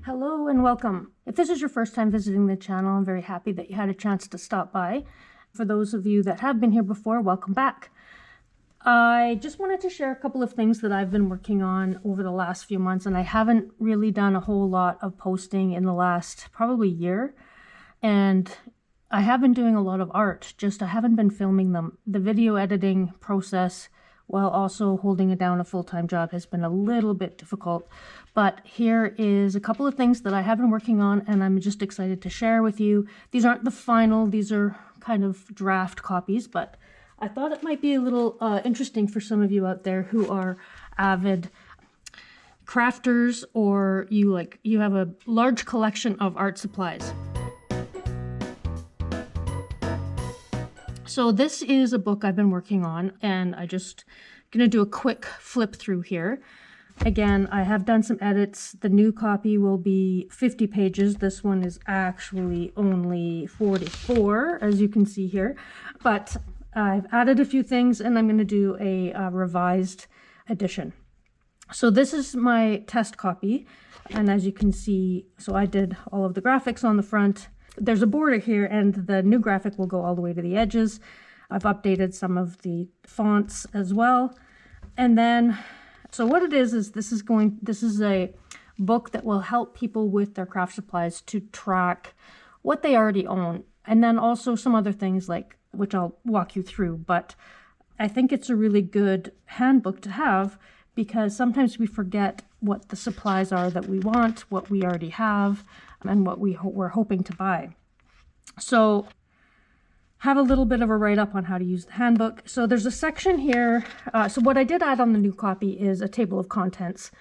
Hello and welcome. If this is your first time visiting the channel, I'm very happy that you had a chance to stop by. For those of you that have been here before, welcome back. I just wanted to share a couple of things that I've been working on over the last few months, and I haven't really done a whole lot of posting in the last probably year. And I have been doing a lot of art, just I haven't been filming them. The video editing process, while also holding it down a full-time job, has been a little bit difficult. But here is a couple of things that I have been working on, and I'm just excited to share with you. These aren't the final, these are kind of draft copies, but I thought it might be a little interesting for some of you out there who are avid crafters, or you have a large collection of art supplies. So this is a book I've been working on, and I just gonna do a quick flip through here. Again, I have done some edits. The new copy will be 50 pages. This one is actually only 44, as you can see here. But I've added a few things, and I'm going to do a revised edition. So this is my test copy. And as you can see, so I did all of the graphics on the front. There's a border here, and the new graphic will go all the way to the edges. I've updated some of the fonts as well. And then, so what it is this is a book that will help people with their craft supplies to track what they already own. And then also some other things which I'll walk you through. But I think it's a really good handbook to have, because sometimes we forget what the supplies are that we want, what we already have, and what we're hoping to buy. So have a little bit of a write-up on how to use the handbook. So there's a section here. So what I did add on the new copy is a table of contents,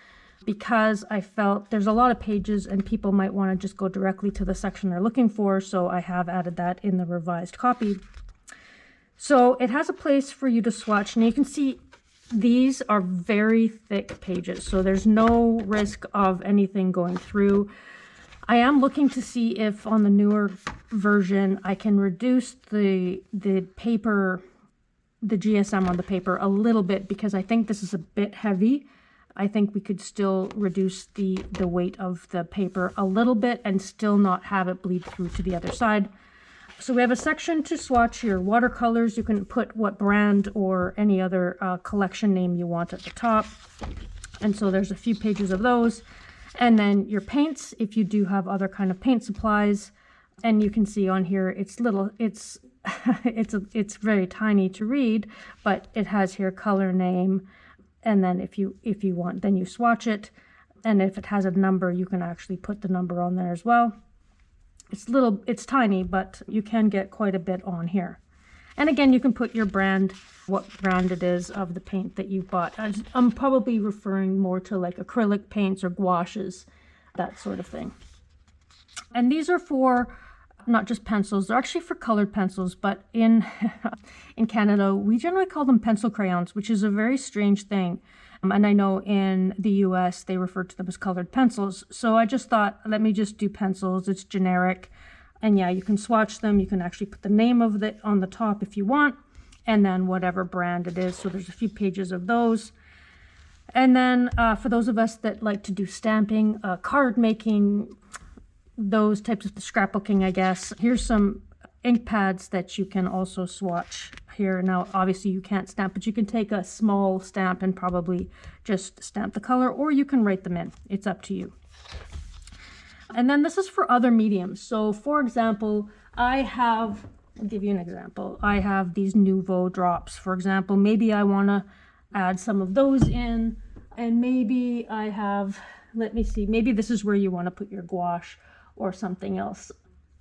because I felt there's a lot of pages and people might want to just go directly to the section they're looking for. So I have added that in the revised copy. So it has a place for you to swatch, and you can see these are very thick pages, so there's no risk of anything going through. I am looking to see if on the newer version I can reduce the paper, the GSM on the paper a little bit, because I think this is a bit heavy. I think we could still reduce the weight of the paper a little bit and still not have it bleed through to the other side. So we have a section to swatch your watercolors. You can put what brand or any other collection name you want at the top. And so there's a few pages of those. And then your paints, if you do have other kind of paint supplies. And you can see on here, it's little, it's very tiny to read, but it has here color name. And then if you want, then you swatch it. And if it has a number, you can actually put the number on there as well. It's tiny, but you can get quite a bit on here. And again, you can put your brand, what brand it is of the paint that you bought. I'm probably referring more to like acrylic paints or gouaches, that sort of thing. And these are for not just pencils, they're actually for colored pencils, but in Canada, we generally call them pencil crayons, which is a very strange thing. And I know in the US, they refer to them as colored pencils. So I just thought, let me just do pencils. It's generic. And yeah, you can swatch them. You can actually put the name of it on the top if you want, and then whatever brand it is. So there's a few pages of those. And then for those of us that like to do stamping, card making, those types of scrapbooking, I guess, here's some ink pads that you can also swatch here. Now, obviously you can't stamp, but you can take a small stamp and probably just stamp the color, or you can write them in. It's up to you. And then this is for other mediums. So for example, I'll give you an example. I have these Nouveau drops, for example. Maybe I want to add some of those in, and maybe I have, let me see, maybe this is where you want to put your gouache or something else.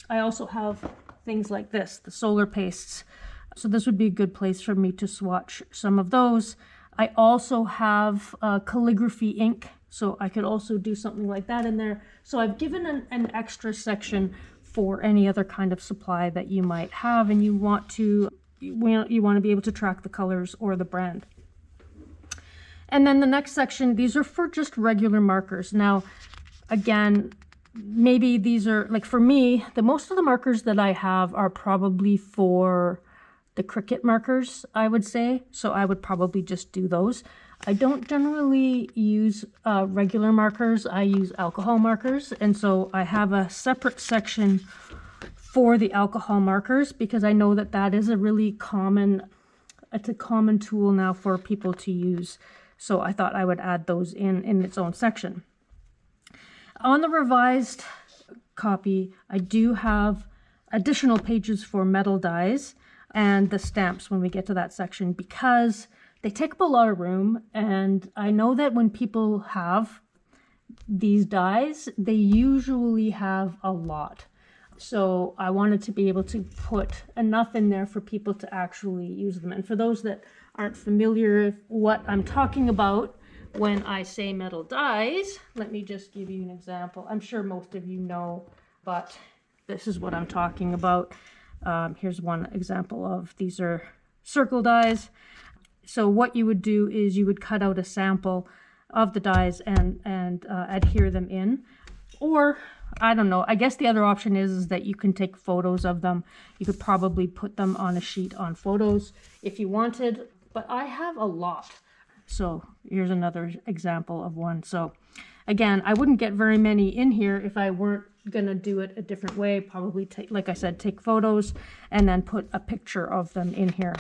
I also have things like this, the solar pastes. So this would be a good place for me to swatch some of those. I also have calligraphy ink, so I could also do something like that in there. So I've given an extra section for any other kind of supply that you might have, and you want to be able to track the colors or the brand. And then the next section, these are for just regular markers. Now, again, maybe these are, like for me, most of the markers that I have are probably for the Cricut markers, I would say. So I would probably just do those. I don't generally use regular markers. I use alcohol markers, and so I have a separate section for the alcohol markers because I know that that is a really common, it's a common tool now for people to use. So I thought I would add those in its own section. On the revised copy, I do have additional pages for metal dies and the stamps when we get to that section because they take up a lot of room, and I know that when people have these dies, they usually have a lot. So I wanted to be able to put enough in there for people to actually use them. And for those that aren't familiar with what I'm talking about when I say metal dies, let me just give you an example. I'm sure most of you know, but this is what I'm talking about. Here's one example of, these are circle dies. So what you would do is you would cut out a sample of the dies and adhere them in. Or, I don't know, I guess the other option is that you can take photos of them. You could probably put them on a sheet on photos if you wanted, but I have a lot. So here's another example of one. So again, I wouldn't get very many in here if I weren't gonna do it a different way. Probably take, like I said, take photos and then put a picture of them in here.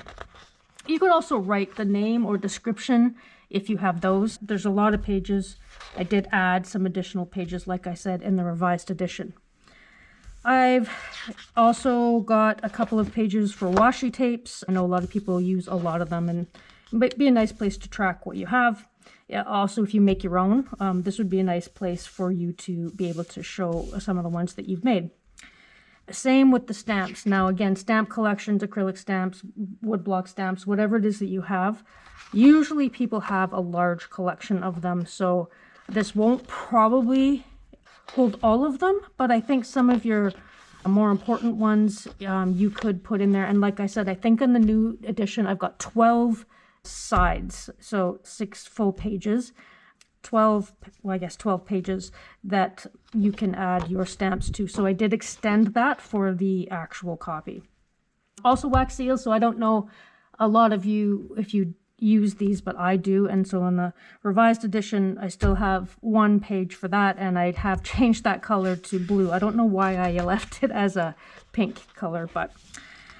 You could also write the name or description if you have those. There's a lot of pages. I did add some additional pages, like I said, in the revised edition. I've also got a couple of pages for washi tapes. I know a lot of people use a lot of them, and it might be a nice place to track what you have. Yeah, also, if you make your own, this would be a nice place for you to be able to show some of the ones that you've made. Same with the stamps. Now again, stamp collections, acrylic stamps, woodblock stamps, whatever it is that you have. Usually people have a large collection of them, so this won't probably hold all of them, but I think some of your more important ones you could put in there. And like I said, I think in the new edition I've got 12 sides, so 6 full pages. 12 pages that you can add your stamps to. So I did extend that for the actual copy. Also wax seals, so I don't know a lot of you if you use these, but I do. And so in the revised edition, I still have 1 page for that, and I have changed that color to blue. I don't know why I left it as a pink color, but...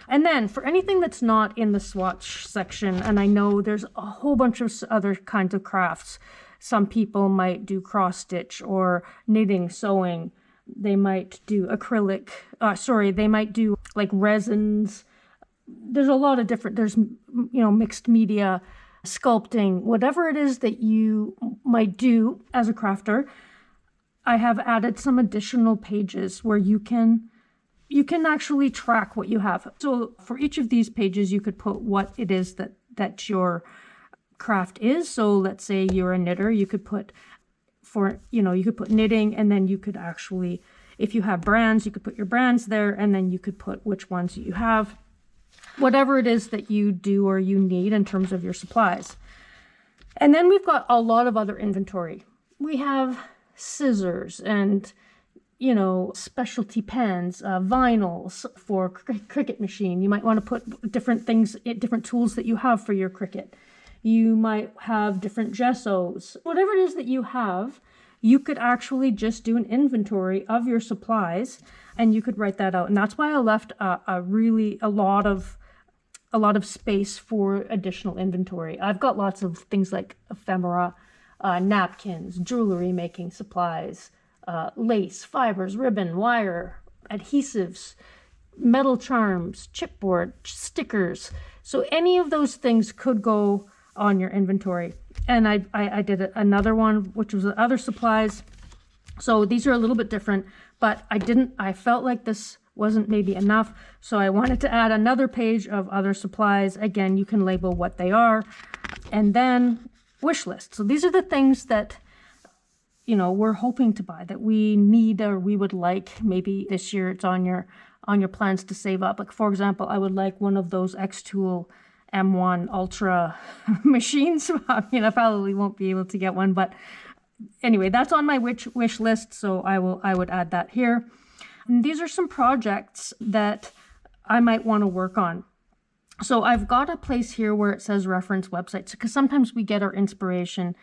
And then for anything that's not in the swatch section, and I know there's a whole bunch of other kinds of crafts. Some people might do cross stitch or knitting, sewing. They might do acrylic, they might do like resins. There's a lot of different, there's, mixed media, sculpting, whatever it is that you might do as a crafter. I have added some additional pages where you can actually track what you have. So for each of these pages, you could put what it is that your craft is. So let's say you're a knitter, you could put you could put knitting, and then you could actually, if you have brands, you could put your brands there, and then you could put which ones you have, whatever it is that you do or you need in terms of your supplies. And then we've got a lot of other inventory. We have scissors and specialty pens, vinyls for Cricut machine. You might want to put different things, different tools that you have for your Cricut. You might have different gessos. Whatever it is that you have, you could actually just do an inventory of your supplies, and you could write that out. And that's why I left a lot of space for additional inventory. I've got lots of things like ephemera, napkins, jewelry making supplies, lace, fibers, ribbon, wire, adhesives, metal charms, chipboard, stickers. So any of those things could go on your inventory. And I did another one, which was other supplies. So these are a little bit different, but I felt like this wasn't maybe enough. So I wanted to add another page of other supplies. Again, you can label what they are. And then wish list. So these are the things that we're hoping to buy, that we need or we would like. Maybe this year it's on your plans to save up. Like, for example, I would like one of those X-Tool M1 Ultra machines. I probably won't be able to get one, but anyway, that's on my wish list, so I would add that here. And these are some projects that I might want to work on. So I've got a place here where it says reference websites, because sometimes we get our inspiration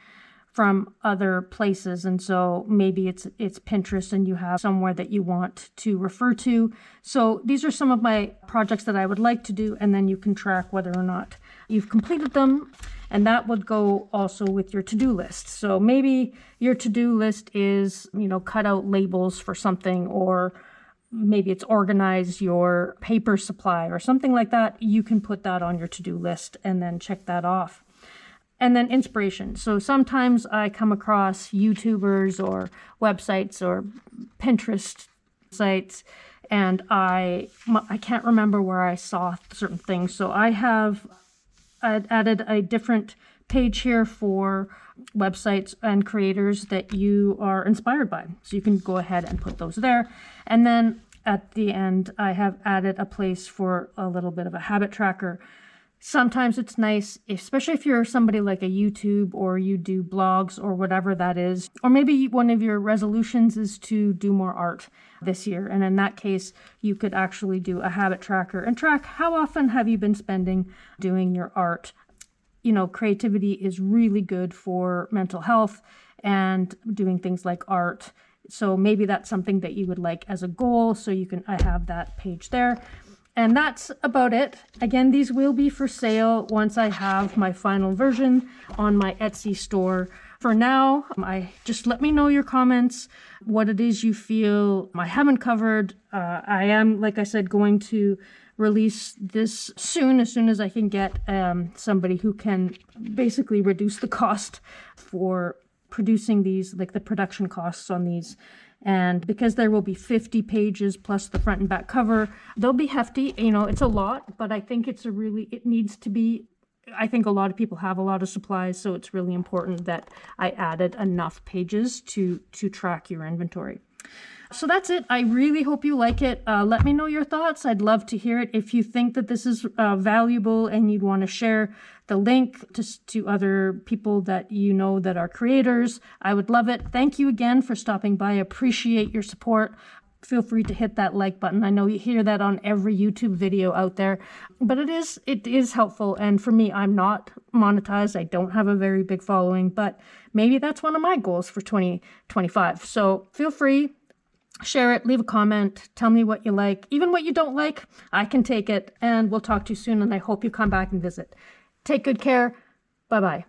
from other places, and so maybe it's Pinterest and you have somewhere that you want to refer to. So these are some of my projects that I would like to do, and then you can track whether or not you've completed them, and that would go also with your to-do list. So maybe your to-do list is, cut out labels for something, or maybe it's organize your paper supply or something like that. You can put that on your to-do list and then check that off. And then inspiration. So sometimes I come across YouTubers or websites or Pinterest sites, and I can't remember where I saw certain things. So I added a different page here for websites and creators that you are inspired by. So you can go ahead and put those there. And then at the end, I have added a place for a little bit of a habit tracker. Sometimes it's nice, especially if you're somebody like a YouTube or you do blogs or whatever that is, or maybe one of your resolutions is to do more art this year. And in that case, you could actually do a habit tracker and track how often have you been spending doing your art. Creativity is really good for mental health and doing things like art. So maybe that's something that you would like as a goal. So I have that page there. And that's about it. Again, these will be for sale once I have my final version on my Etsy store. For now, just let me know your comments, what it is you feel I haven't covered. I am, like I said, going to release this soon, as soon as I can get somebody who can basically reduce the cost for producing these, like the production costs on these. And because there will be 50 pages plus the front and back cover, they'll be hefty. It's a lot, but I think it needs to be, I think a lot of people have a lot of supplies, so it's really important that I added enough pages to track your inventory. So that's it. I really hope you like it. Let me know your thoughts. I'd love to hear it. If you think that this is valuable and you'd want to share the link to other people that that are creators, I would love it. Thank you again for stopping by. I appreciate your support. Feel free to hit that like button. I know you hear that on every YouTube video out there, but it is helpful. And for me, I'm not monetized. I don't have a very big following, but maybe that's one of my goals for 2025. So feel free. Share it, leave a comment, tell me what you like, even what you don't like. I can take it, and we'll talk to you soon, and I hope you come back and visit. Take good care. Bye-bye.